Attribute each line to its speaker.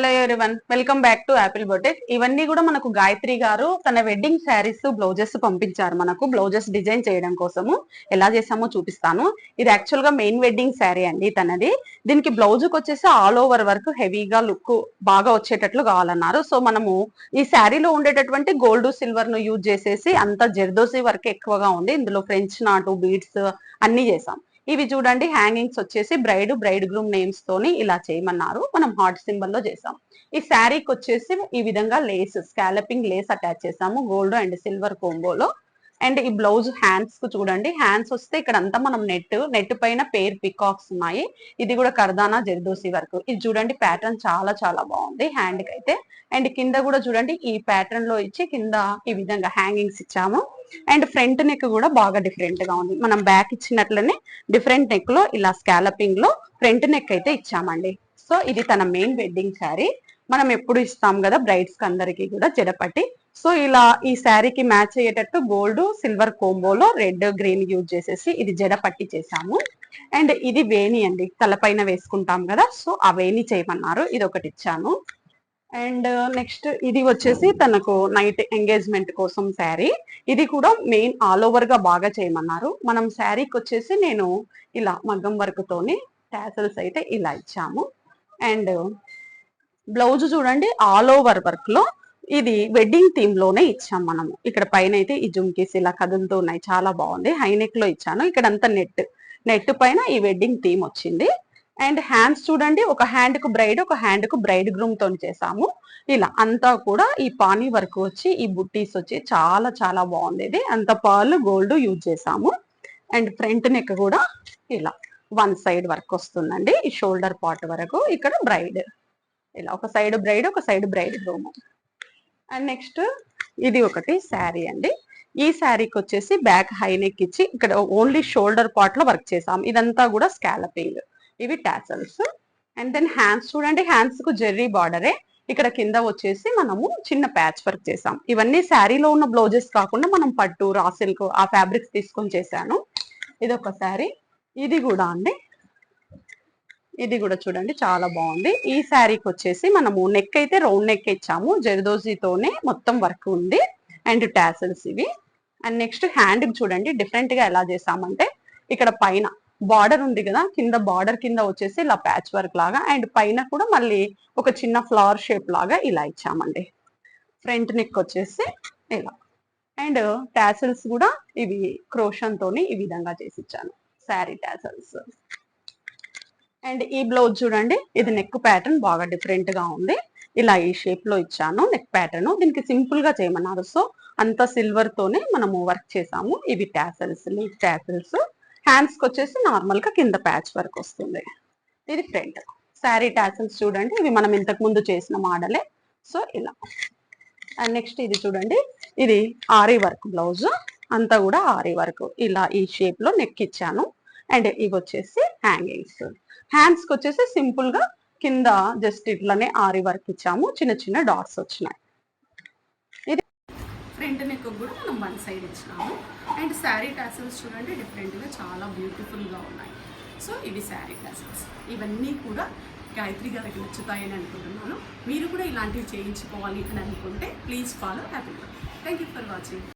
Speaker 1: Hello everyone, welcome back to Apple boutique. ఇవన్నీ కూడా మనకు గాయత్రి గారు తన వెడ్డింగ్ శారీస్ బ్లౌజెస్ పంపించారు. మనకు బ్లౌజెస్ డిజైన్ చేయడం కోసము ఎలా చేసామో చూపిస్తాను. ఇది యాక్చువల్ గా మెయిన్ వెడ్డింగ్ శారీ అండి తనది. దీనికి బ్లౌజ్ కి వచ్చేసి ఆల్ ఓవర్ వర్క్ హెవీగా లుక్ బాగా వచ్చేటట్లు కావాలన్నారు. సో మనము ఈ శారీలో ఉండేటటువంటి గోల్డ్ సిల్వర్ ను యూజ్ చేసేసి అంత జర్దోసి వర్క్ ఎక్కువగా ఉంది. ఇందులో ఫ్రెంచ్ నాటు బీడ్స్ అన్ని చేసాం. ఇవి చూడండి, హ్యాంగింగ్స్ వచ్చేసి బ్రైడ్ గ్రూమ్ నేమ్స్ తోని ఇలా చేయమన్నారు. మనం హార్ట్ సింబల్ లో చేసాం. ఈ శారీకి వచ్చేసి ఈ విధంగా లేస్, స్కాలపింగ్ లేస్ అటాచ్ చేసాము గోల్డ్ అండ్ సిల్వర్ కోంబోలో. అండ్ ఈ బ్లౌజ్ హ్యాండ్స్ కు చూడండి, హ్యాండ్స్ వస్తే ఇక్కడ అంతా మనం నెట్ పైన పేర్ పికాక్స్ ఉన్నాయి. ఇది కూడా కర్దానా జర్దోసి వర్క్. ఇది చూడండి, ప్యాటర్న్ చాలా చాలా బాగుంది హ్యాండ్ కి అయితే. అండ్ కింద కూడా చూడండి, ఈ ప్యాటర్న్ లో ఇచ్చి కింద ఈ విధంగా హ్యాంగింగ్స్ ఇచ్చాము. అండ్ ఫ్రంట్ నెక్ కూడా బాగా డిఫరెంట్ గా ఉంది. మనం బ్యాక్ ఇచ్చినట్లనే డిఫరెంట్ నెక్ లో ఇలా స్కాలపింగ్ లో ఫ్రంట్ నెక్ అయితే ఇచ్చామండి. సో ఇది తన మెయిన్ వెడ్డింగ్ శారీ. మనం ఎప్పుడు ఇస్తాం కదా బ్రైడ్స్ కి అందరికి కూడా జడపట్టి. సో ఇలా ఈ శారీకి మ్యాచ్ అయ్యేటట్టు గోల్డ్ సిల్వర్ కోంబోలో రెడ్ గ్రీన్ యూజ్ చేసేసి ఇది జడపట్టి చేసాము. అండ్ ఇది వేణి అండి, తలపైన వేసుకుంటాం కదా, సో ఆ వేణి చేయమన్నారు. ఇది ఒకటి ఇచ్చాను. అండ్ నెక్స్ట్ ఇది వచ్చేసి తనకు నైట్ ఎంగేజ్మెంట్ కోసం శారీ. ఇది కూడా మెయిన్ ఆల్ ఓవర్ గా బాగా చేయమన్నారు. మనం శారీకి వచ్చేసి నేను ఇలా మగ్గం వర్క్ తోని టాసల్స్ అయితే ఇలా ఇచ్చాము. అండ్ బ్లౌజ్ చూడండి, ఆల్ ఓవర్ వర్క్ లో ఇది వెడ్డింగ్ థీమ్ లోనే ఇచ్చాం మనము. ఇక్కడ పైన అయితే ఈ జుమ్కీస్ ఇలా కదులుతూ ఉన్నాయి, చాలా బాగుంది. హైనెక్ లో ఇచ్చాను. ఇక్కడ అంతా నెట్ పైన ఈ వెడ్డింగ్ థీమ్ వచ్చింది. అండ్ హ్యాండ్స్ చూడండి, ఒక హ్యాండ్ కు బ్రైడ్, ఒక హ్యాండ్ కు బ్రైడ్ గ్రూమ్ తో చేసాము. ఇలా అంతా కూడా ఈ పానీ వర్క్ వచ్చి ఈ బుట్టీస్ వచ్చి చాలా చాలా బాగుంది. ఇది అంత పాలు గోల్డ్ యూజ్ చేసాము. అండ్ ఫ్రంట్ నెక్ కూడా ఇలా వన్ సైడ్ వర్క్ వస్తుందండి, ఈ షోల్డర్ పార్ట్ వరకు. ఇక్కడ బ్రైడ్ ఇలా ఒక సైడ్ బ్రైడ్, ఒక side braid groom. And next ఇది ఒకటి శారీ అండి. ఈ శారీకి వచ్చేసి బ్యాక్ హై నెక్ ఇచ్చి ఇక్కడ ఓన్లీ షోల్డర్ పార్ట్ లో వర్క్ చేసాం. ఇదంతా కూడా స్కాలపింగ్, ఇవి టాసల్స్. అండ్ దెన్ హ్యాండ్స్ చూడండి, హ్యాండ్స్ కు జెర్రీ బార్డరే. ఇక్కడ కింద వచ్చేసి మనము చిన్న ప్యాచ్ వర్క్ చేసాం. ఇవన్నీ శారీలో ఉన్న బ్లౌజెస్ కాకుండా మనం పట్టు, రా సిల్క్ ఆ ఫ్యాబ్రిక్స్ తీసుకొని చేశాను. ఇది ఒక శారీ. ఇది కూడా అండి, ఇది కూడా చూడండి చాలా బాగుంది. ఈ శారీకి వచ్చేసి మనము నెక్ అయితే రౌండ్ నెక్ ఇచ్చాము, జర్దోజీతోనే మొత్తం వర్క్ ఉంది. అండ్ టాసల్స్ ఇవి. అండ్ నెక్స్ట్ హ్యాండ్ చూడండి, డిఫరెంట్ గా ఎలా చేసామంటే ఇక్కడ పైన బార్డర్ ఉంది కదా, కింద బార్డర్ కింద వచ్చేసి ఇలా ప్యాచ్ వర్క్ లాగా, అండ్ పైన కూడా మళ్ళీ ఒక చిన్న ఫ్లవర్ షేప్ లాగా ఇలా ఇచ్చామండి. ఫ్రంట్ నెక్ వచ్చేసి ఇలా. అండ్ టాసల్స్ కూడా ఇవి క్రోషన్ తోని ఈ విధంగా చేసి ఇచ్చాను, శారీ టాసల్స్. అండ్ ఈ బ్లౌజ్ చూడండి, ఇది నెక్ ప్యాటర్న్ బాగా డిఫరెంట్ గా ఉంది. ఇలా ఈ షేప్ లో ఇచ్చాను నెక్ ప్యాటర్న్. దీనికి సింపుల్ గా చేయమన్నారు, సో అంత సిల్వర్ తోనే మనము వర్క్ చేసాము. ఇవి టాసల్స్, లీఫ్ టాసల్స్. హ్యాండ్స్ కి వచ్చేసి నార్మల్ గా కింద ప్యాచ్ వర్క్ వస్తుంది. ఇది ఫ్రంట్ శారీ టాసల్స్ చూడండి, ఇవి మనం ఇంతకు ముందు చేసిన మోడలే. సో ఇలా. అండ్ నెక్స్ట్ ఇది చూడండి, ఇది ఆరీ వర్క్ బ్లౌజ్, అంతా కూడా ఆరీ వర్క్. ఇలా ఈ షేప్ లో నెక్ ఇచ్చాను. అండ్ ఇవి వచ్చేసి హ్యాంగింగ్స్. హ్యాండ్స్ కి వచ్చేసి సింపుల్ గా కింద జస్ట్ ఇట్లానే ఆరీ వర్క్ ఇచ్చాము, చిన్న చిన్న డాట్స్ వచ్చినాయి. ఇది ఫ్రంట్ నెక్ కూడా మనం వన్ సైడ్ ఇచ్చినాము. అండ్ శారీ టాసల్స్ చూడండి, డిఫరెంట్ గా చాలా బ్యూటిఫుల్ గా ఉన్నాయి. సో ఇవి శారీ టాసల్స్. ఇవన్నీ కూడా గాయత్రి గారికి నచ్చుతాయని అనుకుంటున్నాను. మీరు కూడా ఇలాంటివి చేయించుకోవాలి అని అనుకుంటే please follow Apple. Thank you for watching.